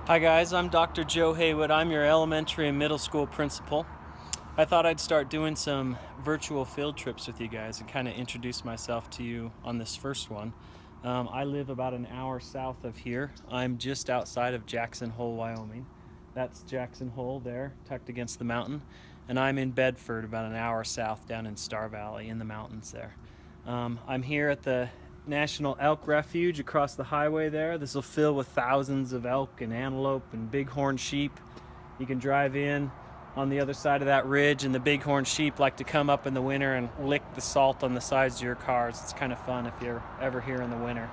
Hi guys, I'm Dr. Joe Haywood. I'm your elementary and middle school principal. I thought I'd start doing some virtual field trips with you guys and kind of introduce myself to you on this first one. I live about an hour south of here. I'm just outside of Jackson Hole, Wyoming. That's Jackson Hole there, tucked against the mountain. And I'm in Bedford, about an hour south down in Star Valley in the mountains there. I'm here at the National Elk Refuge across the highway there. This will fill with thousands of elk and antelope and bighorn sheep. You can drive in on the other side of that ridge, and the bighorn sheep like to come up in the winter and lick the salt on the sides of your cars. It's kind of fun if you're ever here in the winter.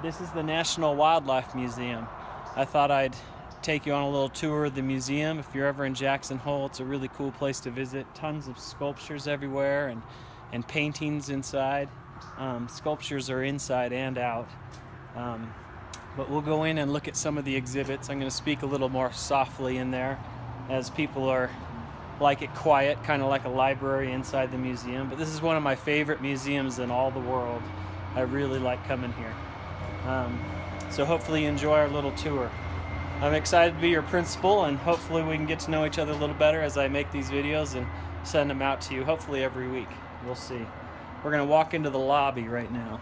This is the National Wildlife Museum. I thought I'd take you on a little tour of the museum. If you're ever in Jackson Hole, it's a really cool place to visit. Tons of sculptures everywhere and paintings inside. Sculptures are inside and out. But we'll go in and look at some of the exhibits. I'm going to speak a little more softly in there as people like it quiet, kind of like a library inside the museum. But this is one of my favorite museums in all the world. I really like coming here. So hopefully you enjoy our little tour. I'm excited to be your principal, and hopefully we can get to know each other a little better as I make these videos and send them out to you, hopefully every week. We'll see. We're going to walk into the lobby right now.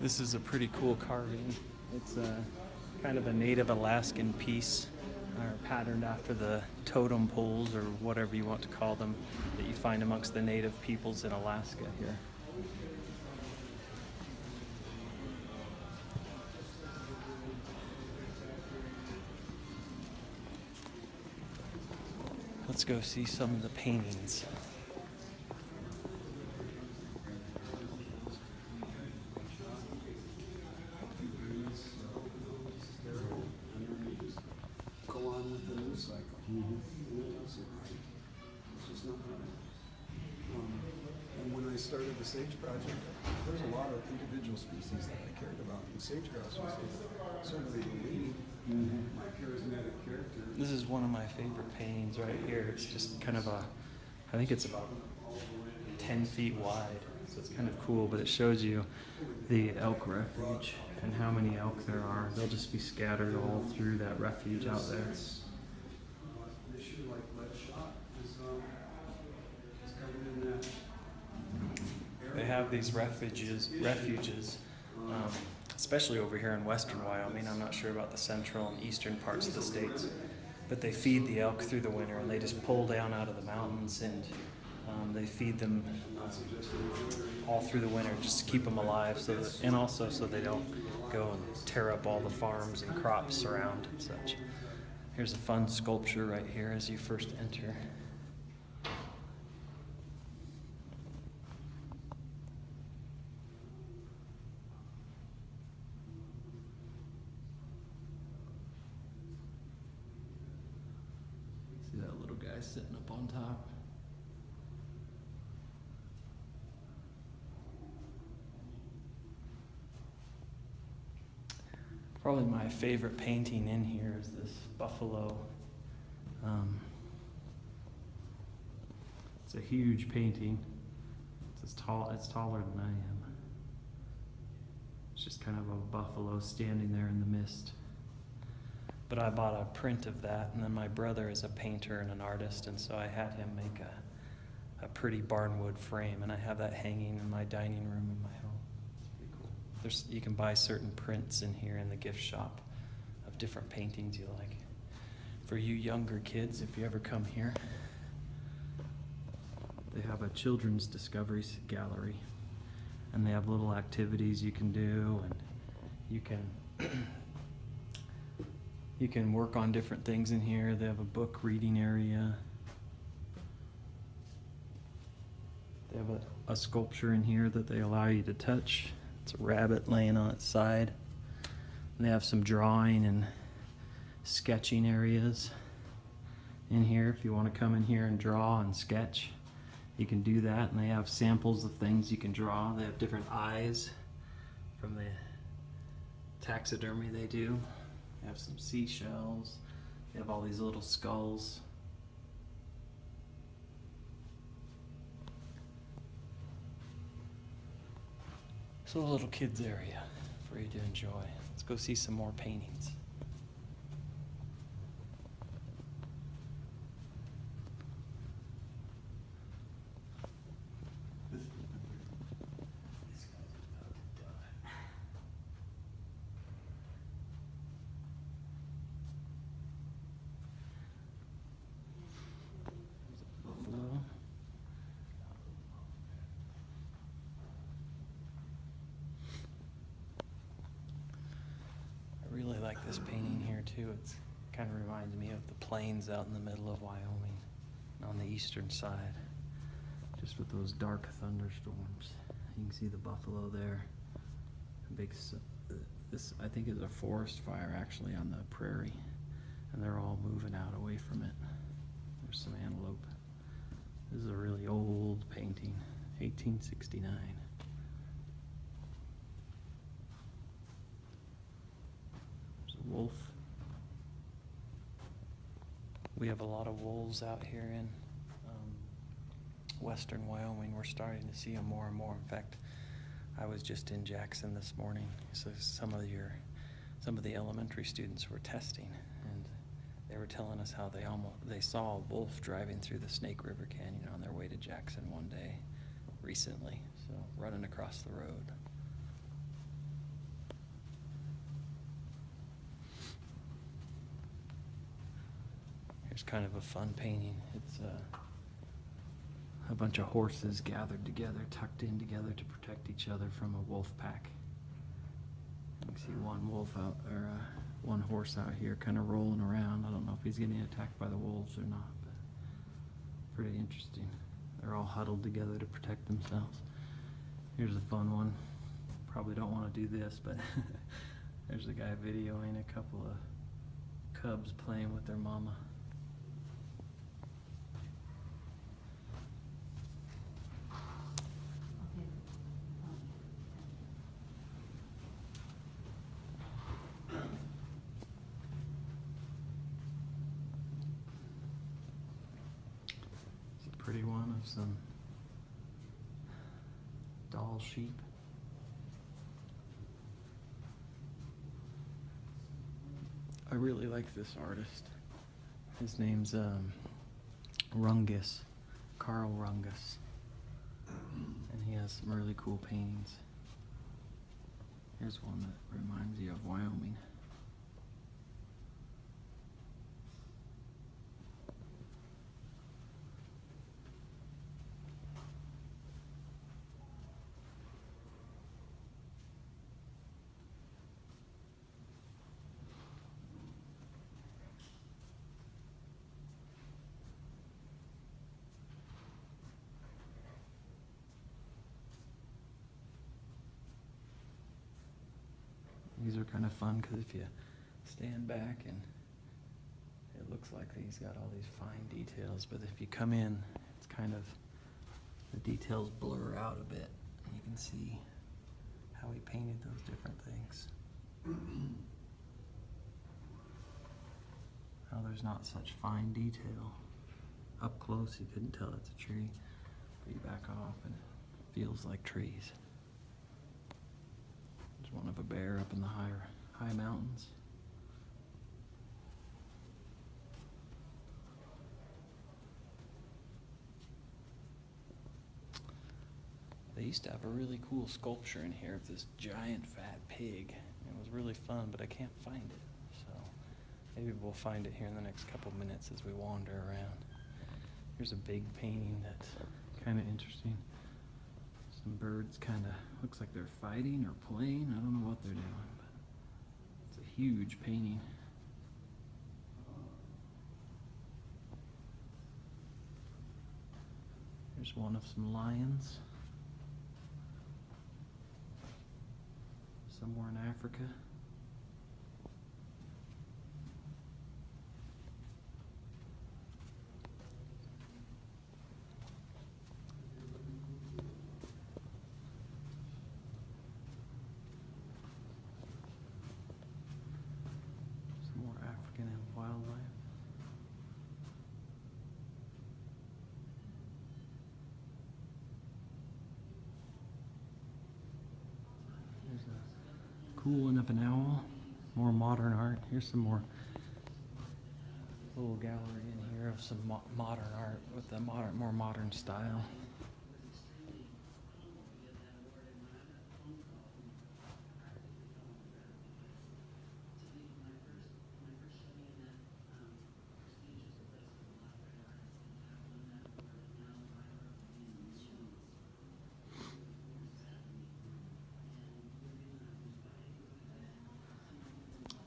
This is a pretty cool carving. It's kind of a native Alaskan piece, patterned after the totem poles, or whatever you want to call them, that you find amongst the native peoples in Alaska here. Let's go see some of the paintings. And when I started the Sage Project, there's a lot of individual species that I cared about. And sage-grouse was certainly the lead, my charismatic character. This is one of my favorite paintings right here. It's just kind of I think it's about 10 feet wide. So it's kind of cool, but it shows you the elk refuge and how many elk there are. They'll just be scattered all through that refuge out there. They have these refuges, especially over here in western Wyoming. I'm not sure about the central and eastern parts of the states, but they feed the elk through the winter, and they just pull down out of the mountains, and they feed them all through the winter just to keep them alive, and also so they don't go and tear up all the farms and crops around and such. Here's a fun sculpture right here as you first enter. See that little guy sitting up on top? Probably my favorite painting in here is this buffalo. It's a huge painting. It's taller than I am. It's just kind of a buffalo standing there in the mist. But I bought a print of that, and then my brother is a painter and an artist, and so I had him make a pretty barnwood frame, and I have that hanging in my dining room in my home. It's pretty cool. You can buy certain prints in here in the gift shop of different paintings you like. For you younger kids, if you ever come here, they have a children's discovery gallery, and they have little activities you can do, and you can work on different things in here. They have a book reading area. They have a sculpture in here that they allow you to touch. It's a rabbit laying on its side. And they have some drawing and sketching areas in here if you want to come in here and draw and sketch. you can do that, and they have samples of things you can draw. They have different eyes from the taxidermy they do. They have some seashells. They have all these little skulls. So a little kids area for you to enjoy. Let's go see some more paintings. Buffalo. I really like this painting here too. It's kind of reminds me of the plains out in the middle of Wyoming on the eastern side, just with those dark thunderstorms. You can see the buffalo there. This I think is a forest fire actually on the prairie, and they're all moving out away from it. There's some antelope. This is a really old painting, 1869. There's a wolf. We have a lot of wolves out here in western Wyoming. We're starting to see them more and more. In fact, I was just in Jackson this morning, so some of the elementary students were testing, and they were telling us how they saw a wolf driving through the Snake River Canyon on their way to Jackson one day recently, so running across the road. Here's kind of a fun painting. It's a bunch of horses gathered together, tucked in together to protect each other from a wolf pack. You can see one wolf out, or one horse out here kind of rolling around. I don't know if he's getting attacked by the wolves or not, but pretty interesting. They're all huddled together to protect themselves. Here's a fun one. Probably don't want to do this, but there's a guy videoing a couple of cubs playing with their mama. Pretty one of some doll sheep. I really like this artist. His name's Rungus, Carl Rungus, and he has some really cool paintings. Here's one that reminds you of Wyoming. These are kind of fun because if you stand back, and it looks like he's got all these fine details, but if you come in, it's kind of, the details blur out a bit, and you can see how he painted those different things. How there's not such fine detail. Up close you couldn't tell it's a tree, but you back off and it feels like trees. There's one of a bear up in the high mountains. They used to have a really cool sculpture in here of this giant fat pig. It was really fun, but I can't find it. So maybe we'll find it here in the next couple of minutes as we wander around. Here's a big painting that's kind of interesting. Some birds kind of, looks like they're fighting or playing. I don't know what they're doing, but it's a huge painting. Here's one of some lions. Somewhere in Africa. cool one of an owl. More modern art. Here's some more little gallery in here of some modern art with a more modern style.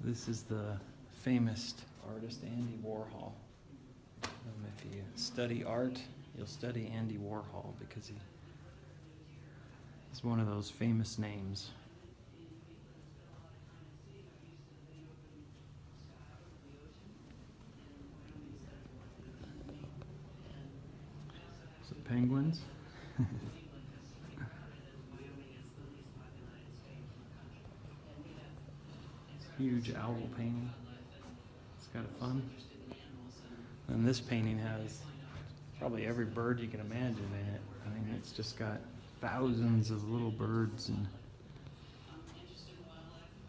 This is the famous artist Andy Warhol. If you study art, you'll study Andy Warhol because he's one of those famous names. Some penguins. Huge owl painting. It's kind of fun. And this painting has probably every bird you can imagine in it. I mean, it's just got thousands of little birds and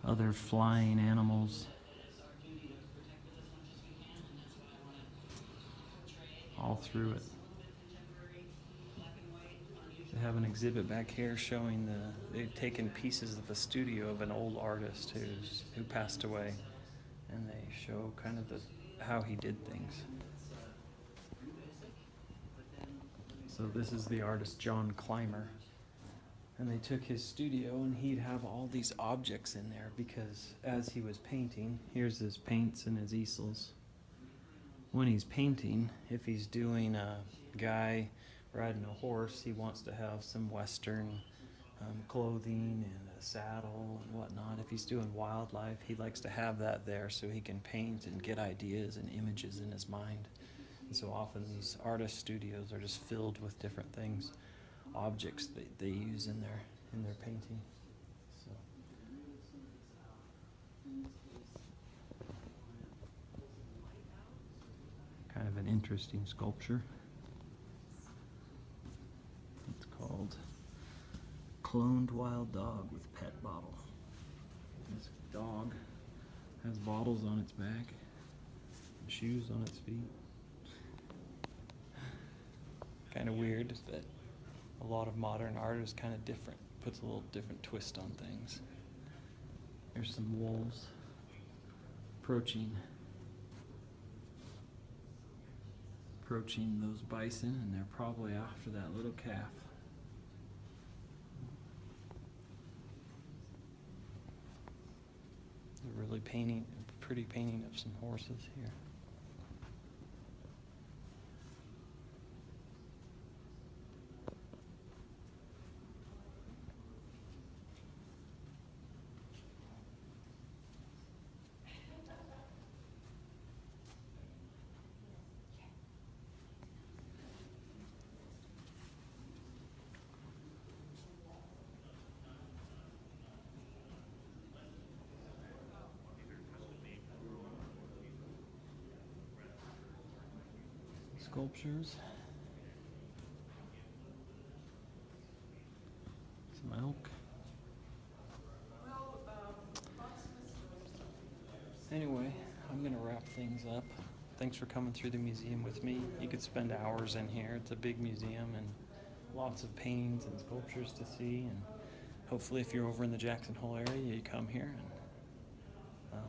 other flying animals. All through it. They have an exhibit back here showing they've taken pieces of the studio of an old artist who passed away, and they show kind of how he did things. So this is the artist John Clymer, and they took his studio and he'd have all these objects in there because as he was painting, here's his paints and his easels. When he's painting, if he's doing a guy riding a horse, he wants to have some Western clothing and a saddle and whatnot. If he's doing wildlife, he likes to have that there so he can paint and get ideas and images in his mind. And so often these artist studios are just filled with different things, objects that they use in their painting. So. Kind of an interesting sculpture. It's called Cloned Wild Dog with Pet Bottle. This dog has bottles on its back and shoes on its feet. Kind of weird that a lot of modern art is kind of different, puts a little different twist on things. There's some wolves approaching those bison, and they're probably after that little calf. They're really pretty painting of some horses here. Sculptures. Some elk. Anyway, I'm gonna wrap things up. Thanks for coming through the museum with me. You could spend hours in here. It's a big museum and lots of paintings and sculptures to see, and hopefully if you're over in the Jackson Hole area, you come here. And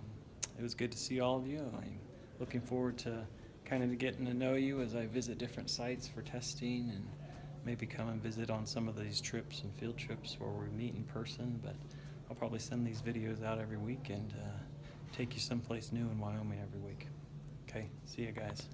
it was good to see all of you. I'm looking forward to kind of getting to know you as I visit different sites for testing, and maybe come and visit on some of these trips and field trips where we meet in person. But I'll probably send these videos out every week and take you someplace new in Wyoming every week. Okay, see you guys.